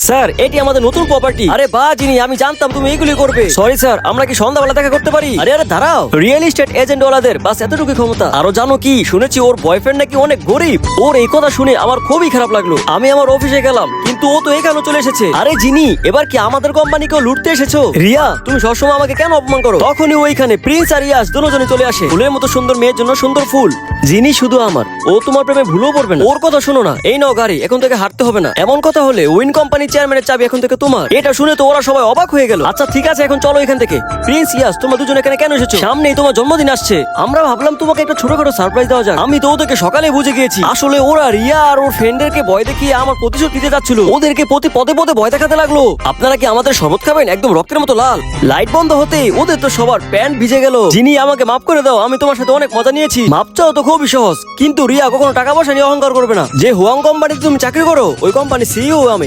Sir এটি আমাদের নতুন প্রপার্টি। আরে বাহ জিনি, আমি জানতাম তুমি এইগুলি করবে। সরি স্যার, আমরা কি সন্ধ্যাবেলা দেখা করতে পারি? আরে আরে দাঁড়াও, রিয়েল এস্টেট এজেন্ট ওয়ালাদের বাস এতটুকু ক্ষমতা। আরো জানো কি, শুনেছি ওর বয়ফ্রেন্ড নাকি অনেক গরিব। ওর এই কথা শুনে আমার খুবই খারাপ লাগলো। আমি আমার অফিসে গেলাম, কিন্তু ও তো এখানে চলে এসেছে। আরে জিনি, এবার কি আমাদের কোম্পানিকেও লুটতে এসেছো? রিয়া, তুমি সবসময় আমাকে কেন অপমান করো? তখনই ওইখানে প্রিন্স আর ইয়াস দুজনে চলে আসে। ফুলের মতো সুন্দর মেয়ের জন্য সুন্দর ফুল। জিনি শুধু আমার, ও তোমার প্রেমে ভুলও পড়বে না। ওর কথা শোনো না, এই নাও গাড়ি, এখন থেকে হাঁটতে হবে না। এমন কথা হলে উইন কোম্পানির চেয়ারম্যানের চাবি এখন থেকে তোমার। এটা শুনে তো ওরা সবাই অবাক হয়ে গেল। আচ্ছা ঠিক আছে, এখন চলো এখান থেকে। প্রিন্স ইয়াস, তোমরা দুজন এখানে কেন এসেছো? সামনেই তোমার জন্মদিন আসছে, আমরা ভাবলাম তোমাকে একটা ছোটখাটো সারপ্রাইজ দেওয়া যাক। আমি তো ওদেরকে সকালে বুঝে গিয়েছি, আসলে ওরা রিয়া আর ওর ফ্রেন্ডদেরকে ভয় দেখিয়ে আমার প্রতিশোধ নিতে যাচ্ছিল। ওদেরকে প্রতি পদে পদে ভয় দেখাতে লাগলো। আপনারা কি আমাদের শরবত খাবেন? একদম রক্তের মতো লাল। লাইট বন্ধ হতেই ওদের তো সবার প্যান্ট ভিজে গেল। যিনি আমাকে মাফ করে দাও, আমি তোমার সাথে অনেক মজা নিয়েছি। মাপ চাও তো খুবই সহজ, কিন্তু রিয়া কখনো টাকা পয়সা নিয়ে অহংকার করবে না। যে হুয়াং কোম্পানিতে তুমি চাকরি করো, ওই কোম্পানি সিইও আমি।